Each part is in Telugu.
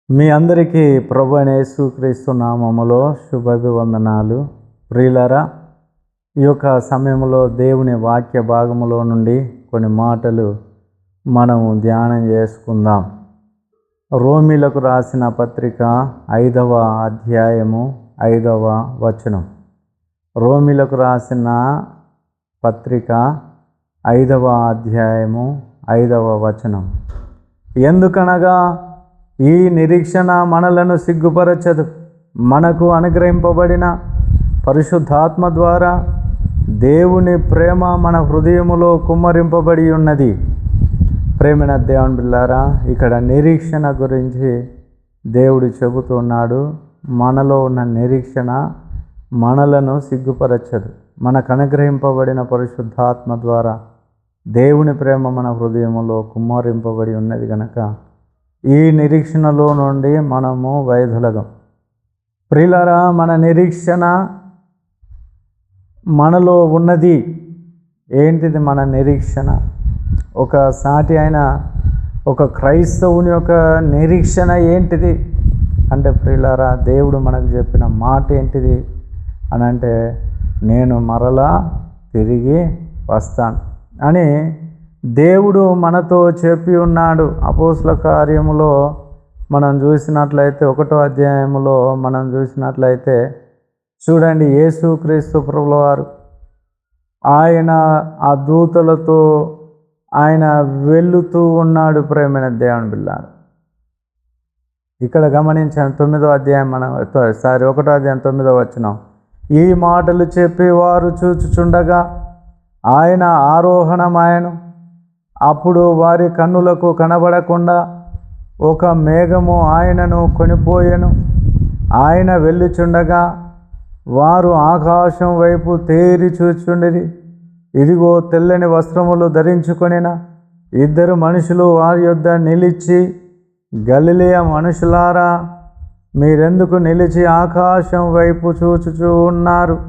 మీ అందరికీ ప్రభు అయిన యేసుక్రీస్తు నామములో శుభాభివందనాలు. ప్రియులారా, ఈ యొక్క సమయంలో దేవుని వాక్య భాగములో నుండి కొన్ని మాటలు మనము ధ్యానం చేసుకుందాం. రోమీలకు రాసిన పత్రిక 5వ అధ్యాయము 5వ వచనం. రోమీలకు రాసిన పత్రిక 5వ అధ్యాయము 5వ వచనం. ఎందుకనగా ఈ నిరీక్షణ మనలను సిగ్గుపరచదు, మనకు అనుగ్రహింపబడిన పరిశుద్ధాత్మ ద్వారా దేవుని ప్రేమ మన హృదయములో కుమ్మరింపబడి ఉన్నది. ప్రేమైన దేవుని బిడ్డలారా, ఇక్కడ నిరీక్షణ గురించి దేవుడు చెబుతున్నాడు. మనలో ఉన్న నిరీక్షణ మనలను సిగ్గుపరచదు, మనకు అనుగ్రహింపబడిన పరిశుద్ధాత్మ ద్వారా దేవుని ప్రేమ మన హృదయములో కుమ్మరింపబడి ఉన్నది కనుక ఈ నిరీక్షణలో నుండి మనము వైదొలగం. ప్రియులారా, మన నిరీక్షణ మనలో ఉన్నది. ఏంటిది మన నిరీక్షణ? ఒక సాటి అయిన ఒక క్రైస్తవుని యొక్క నిరీక్షణ ఏంటిది అంటే, ప్రియులారా, దేవుడు మనకు చెప్పిన మాట ఏంటిది అని అంటే, నేను మరలా తిరిగి వస్తాను అని దేవుడు మనతో చెప్పి ఉన్నాడు. అపోస్తల కార్యములో మనం చూసినట్లయితే 1వ అధ్యాయములో మనం చూసినట్లయితే చూడండి, యేసుక్రీస్తు ప్రభుల వారు ఆయన ఆ దూతలతో ఆయన వెళుతూ ఉన్నాడు. ప్రేమైన దేవుని బిడ్డలారా, ఇక్కడ గమనించాను 9వ అధ్యాయం 1వ అధ్యాయం 9వ వచనం. ఈ మాటలు చెప్పి వారు చూచుచుండగా ఆయన ఆరోహణమాయను. అప్పుడు వారి కన్నులకు కనబడకుండా ఒక మేఘము ఆయనను కొనిపోయెను. ఆయన వెళ్ళుచుండగా వారు ఆకాశం వైపు తేరి చూచుండిరి. ఇదిగో, తెల్లని వస్త్రములు ధరించుకొనిన 2 మనుషులు వారి యొద్ద నిలిచి, గలిలయ మనుషులారా, మీరెందుకు నిలిచి ఆకాశం వైపు చూచుచూ ఉన్నారు?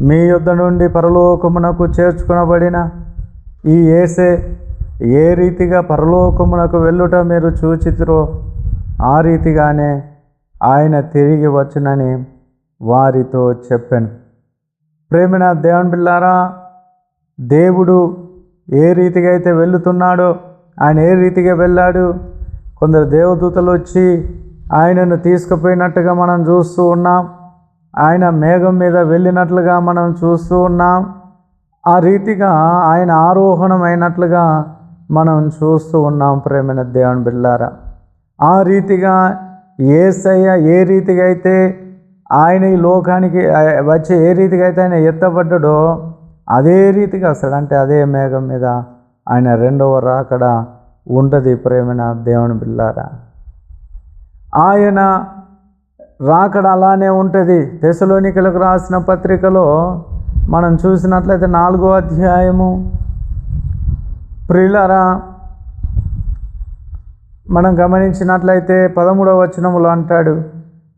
మీ యొద్ద నుండి పరలోకమునకు చేర్చుకొనబడిన ఈ యేసే ఏ రీతిగా పరలోకమునకు వెళ్ళుట మీరు చూచితిరో ఆ రీతిగానే ఆయన తిరిగి వచ్చునని వారితో చెప్పాను. ప్రేమైన దేవుని బిడ్డలారా, దేవుడు ఏ రీతిగా అయితే వెళుతున్నాడో, ఆయన ఏ రీతిగా వెళ్ళాడు. కొందరు దేవదూతలు వచ్చి ఆయనను తీసుకుపోయినట్టుగా మనం చూస్తూ ఉన్నాం. ఆయన మేఘం మీద వెళ్ళినట్లుగా మనం చూస్తూ ఉన్నాం. ఆ రీతిగా ఆయన ఆరోహణం అయినట్లుగా మనం చూస్తూ ఉన్నాం. ప్రేమైన దేవుని బిడ్డలారా, ఆ రీతిగా యేసయ్య ఏ రీతిగా అయితే ఆయన ఈ లోకానికి వచ్చి ఏ రీతిగా అయితే ఆయన ఎత్తబడ్డాడో అదే రీతిగా వస్తాడు. అంటే అదే మేఘం మీద ఆయన 2వ రాకడ ఉంటుంది. ప్రేమైన దేవుని బిడ్డలారా, ఆయన రాకడ అలానే ఉంటుంది. తెస్సలోనికలకు రాసిన పత్రికలో మనం చూసినట్లయితే 4వ అధ్యాయము, ప్రియులారా, మనం గమనించినట్లయితే 13వ వచనములో అంటాడు,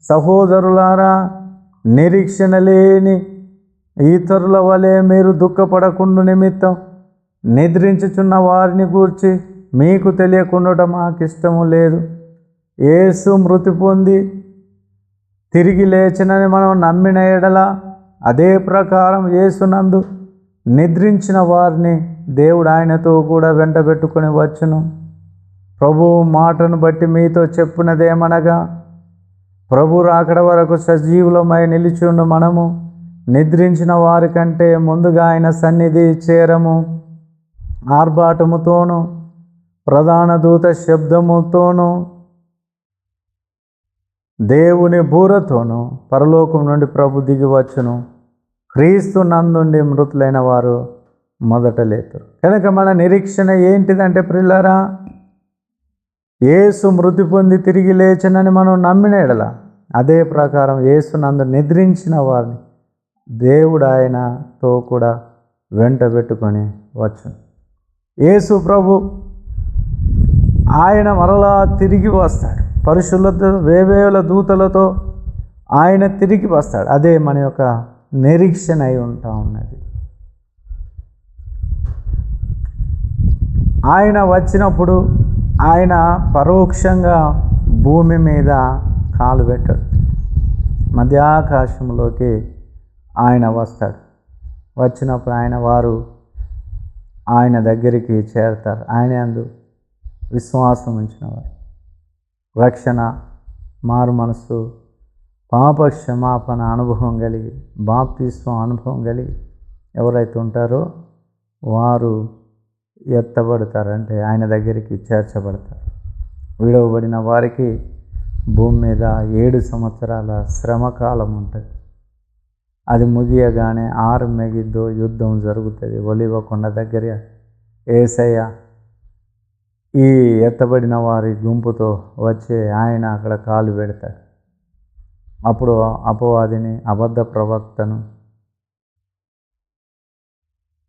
సహోదరులారా, నిరీక్షణ లేని ఇతరుల వలె మీరు దుఃఖపడకుండా నిమిత్తం నిద్రించుచున్న వారిని గూర్చి మీకు తెలియకుండా మాకు ఇష్టము లేదు. యేసు మృతి పొంది తిరిగి లేచినని మనం నమ్మిన ఎడల అదే ప్రకారం యేసునందు నిద్రించిన వారిని దేవుడు ఆయనతో కూడా వెంటబెట్టుకొని వచ్చును. ప్రభువు మాటను బట్టి మీతో చెప్పినదేమనగా, ప్రభు రాకడ వరకు సజీవులమై నిలిచుండు మనము నిద్రించిన వారి కంటే ముందుగా ఆయన సన్నిధి చేరము. ఆర్భాటముతోనూ ప్రధాన దూత శబ్దముతోనూ దేవుని బూరతోనూ పరలోకం నుండి ప్రభు దిగి వచ్చును. క్రీస్తు నందుండి మృతులైన వారు మొదట లేతురు. కనుక మన నిరీక్షణ ఏంటిదంటే, ప్రియులారా, యేసు మృతి పొంది తిరిగి లేచనని మనం నమ్మిన ఎడల అదే ప్రకారం యేసు నందు నిద్రించిన వారిని దేవుడు ఆయనతో కూడా వెంట పెట్టుకొని వచ్చును. యేసు ప్రభు ఆయన మరలా తిరిగి వస్తాడు. పరిశుద్ధులతో వేవేల దూతలతో ఆయన తిరిగి వస్తాడు. అదే మన యొక్క నిరీక్షణ అయి ఉంటా ఉన్నది. ఆయన వచ్చినప్పుడు ఆయన పరోక్షంగా భూమి మీద కాలు పెట్టాడు. మధ్యాకాశంలోకి ఆయన వస్తాడు. వచ్చినప్పుడు ఆయన దగ్గరికి చేరతారు. ఆయన యందు విశ్వాసం ఉంచినవారు, రక్షణ, మారు మనసు, పాప క్షమాపణ అనుభవం కలిగి, బాప్తిస్మం అనుభవం కలిగి ఎవరైతే ఉంటారో వారు ఎత్తబడతారంటే ఆయన దగ్గరికి చేర్చబడతారు. విడవబడిన వారికి భూమి మీద 7 సంవత్సరాల శ్రమకాలం ఉంటుంది. అది ముగియగానే ఆర్మెగిద్దో యుద్ధం జరుగుతుంది. ఒలివ కొండ దగ్గర యేసయ్య ఈ ఎత్తబడిన వారి గుంపుతో వచ్చి ఆయన అక్కడ కాలు పెడతాడు. అప్పుడు అపవాదిని, అబద్ధ ప్రవక్తను,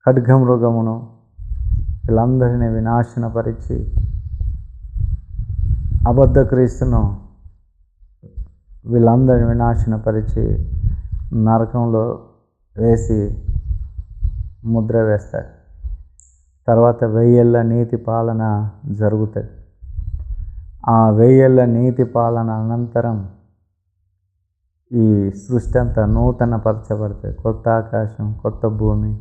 ఖడ్గమృగమును వీళ్ళందరినీ వినాశనపరిచి అబద్ధ క్రీస్తును వీళ్ళందరినీ వినాశనపరిచి నరకంలో వేసి ముద్ర వేస్తాడు. తర్వాత 1000 ఏళ్ళ నీతి పాలన జరుగుతుంది. ఆ 1000 ఏళ్ళ నీతి పాలన అనంతరం ఈ సృష్టి అంతా నూతనపరచబడుతుంది. కొత్త ఆకాశం, కొత్త భూమి,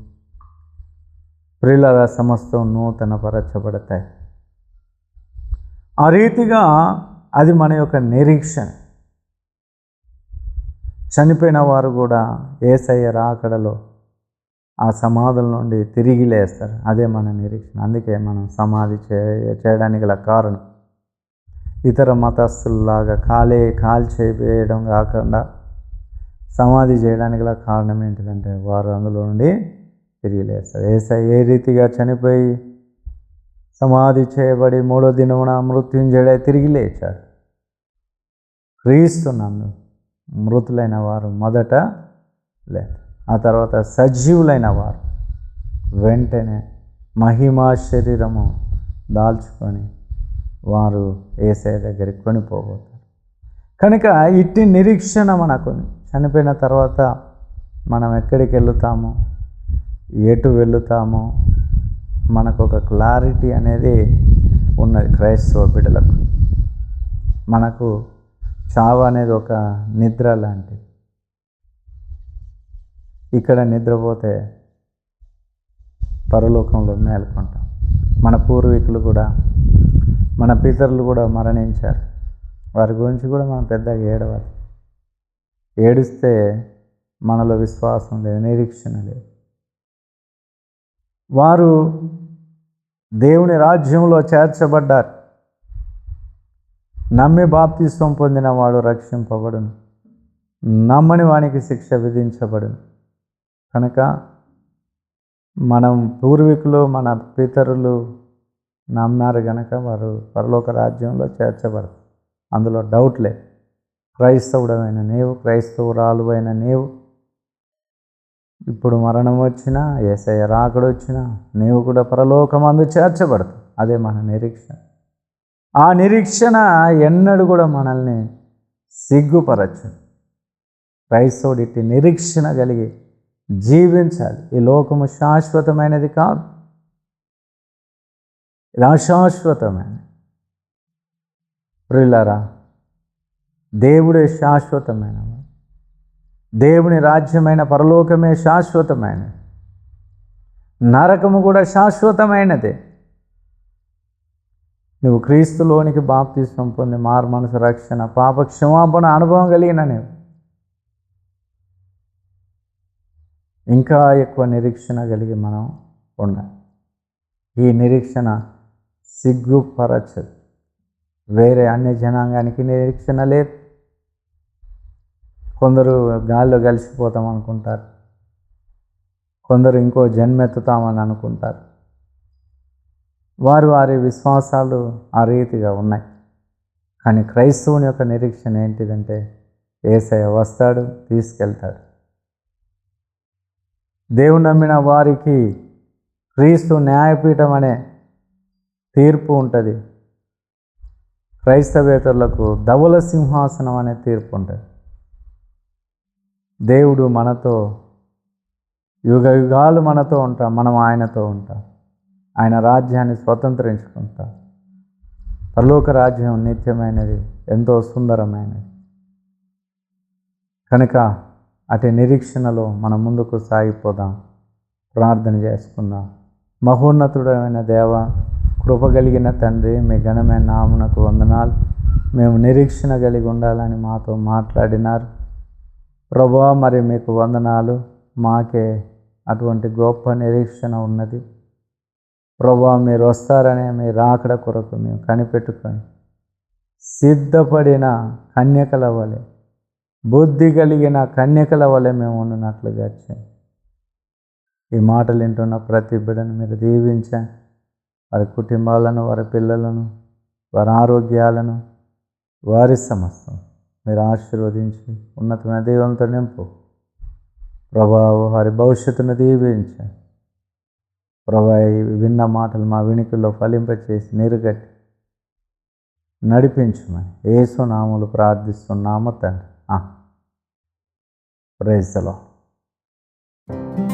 ప్రియులారా సమస్తం నూతనపరచబడతాయి. ఆ రీతిగా అది మన యొక్క నిరీక్షణ. చనిపోయిన వారు కూడా యేసయ్య రాకడలో ఆ సమాధుల నుండి తిరిగి లేస్తారు. అదే మన నిరీక్షణ. అందుకే మనం సమాధి చేయడానికి గల కారణం ఇతర మతస్థుల్లాగా కాల్చేయడం కాకుండా సమాధి చేయడానికి గల కారణం ఏంటిదంటే వారు అందులో నుండి తిరిగి లేస్తారు. యేసయ్య ఏ రీతిగా చనిపోయి సమాధి చేయబడి 3వ దినమున మృత్యుంజయుడై తిరిగి లేచాడు. క్రీస్తునందు మృతులైన వారు మొదట లేదు, ఆ తర్వాత సజీవులైన వారు వెంటనే మహిమా శరీరము దాల్చుకొని వారు యేసయ్య దగ్గరికి కొనిపోబోతారు. కనుక ఇట్టి నిరీక్షణ మనకు చనిపోయిన తర్వాత మనం ఎక్కడికి వెళుతామో, ఎటు వెళుతామో మనకు ఒక క్లారిటీ అనేది ఉన్నది. క్రైస్తవ బిడ్డలకు మనకు చావు అనేది ఒక నిద్ర లాంటిది. ఇక్కడ నిద్రపోతే పరలోకంలో మేల్కొంటాం. మన పూర్వీకులు కూడా, మన పితరులు కూడా మరణించారు. వారి గురించి కూడా మనం పెద్దగా ఏడవాలి. ఏడిస్తే మనలో విశ్వాసం లేదు, నిరీక్షణ లేదు. వారు దేవుని రాజ్యంలో చేర్చబడ్డారు. నమ్మి బాప్తిస్మం పొందిన వాడు రక్షింపబడును, నమ్మని వానికి శిక్ష విధించబడును. కనుక మనం పూర్వీకులు, మన పితరులు నమ్మారు కనుక వారు పరలోక రాజ్యంలో చేర్చబడతారు. అందులో డౌట్ లేదు. క్రైస్తవుడమైన నీవు, క్రైస్తవురాలు అయిన నీవు ఇప్పుడు మరణం వచ్చినా, యేసయ్య రాకడొచ్చినా నీవు కూడా పరలోకమందు చేర్చబడతావు. అదే మన నిరీక్షణ. ఆ నిరీక్షణ ఎన్నడూ కూడా మనల్ని సిగ్గుపరచు. క్రైస్తవుడు ఇట్టి నిరీక్షణ కలిగి జీవించాలి. ఈ లోకము శాశ్వతమైనది కాదు, ఇది అశాశ్వతమైనది. ప్రియులారా, దేవుడే శాశ్వతమైనవాడు. దేవుని రాజ్యమైన పరలోకమే శాశ్వతమైనది. నరకము కూడా శాశ్వతమైనదే. నువ్వు క్రీస్తులోనికి బాప్తిస్మం పొంది మారు మనసు, రక్షణ, పాప క్షమాపణ అనుభవం కలిగిన నీవు ఇంకా ఎక్కువ నిరీక్షణ కలిగి మనం ఉండాలి. ఈ నిరీక్షణ సిగ్గుపరచదు. వేరే అన్య జనాంగానికి నిరీక్షణ లేదు. కొందరు గాల్లో కలిసిపోతాం అనుకుంటారు, కొందరు ఇంకో జన్మెత్తుతామని అనుకుంటారు. వారి విశ్వాసాలు ఆ రీతిగా ఉన్నాయి. కానీ క్రైస్తవుని యొక్క నిరీక్షణ ఏంటిదంటే యేసయ్య వస్తాడు, తీసుకెళ్తాడు. దేవుని నమ్మిన వారికి క్రీస్తు న్యాయపీఠం అనే తీర్పు ఉంటుంది. క్రైస్తవేతరులకు ధవల సింహాసనం అనే తీర్పు ఉంటుంది. దేవుడు మనతో యుగ యుగాలు మనతో ఉంటాం, మనం ఆయనతో ఉంటాం. ఆయన రాజ్యాన్ని స్వతంత్రించుకుంటాం. పరలోక రాజ్యం నిత్యమైనది, ఎంతో సుందరమైనది. కనుక అటు నిరీక్షణలో మనం ముందుకు సాగిపోదాం. ప్రార్థన చేసుకుందాం. మహోన్నతుడమైన దేవ, కృపగలిగిన తండ్రి, మీ ఘనమైన నామునకు వందనాలు. మేము నిరీక్షణ కలిగి ఉండాలని మాతో మాట్లాడినారు ప్రభువా. మరి మీకు వందనాలు. మాకే అటువంటి గొప్ప నిరీక్షణ ఉన్నది ప్రభువా. మీరు వస్తారనే మీ రాకడ కొరకు మేము కనిపెట్టుకొని సిద్ధపడిన కన్యకల వలె, బుద్ధి కలిగిన కన్యకల వలె మేము ఉన్నట్లుగా చేయండి. ఈ మాటలు వింటున్న ప్రతి బిడ్డను మీరు దీవించండి. వారి కుటుంబాలను, వారి పిల్లలను, వారి ఆరోగ్యాలను, వారి సమస్తం మీరు ఆశీర్వదించి ఉన్నతమైన దీవెనతో నింపు ప్రభావ. వారి భవిష్యత్తును దీవించండి ప్రభా. ఈ విన్న మాటలు మా వినికిల్లో ఫలింపచేసి నీరుగట్టి నడిపించమని యేసు నామములో ప్రార్థిస్తున్నాము తండ్రి. Praise the lord.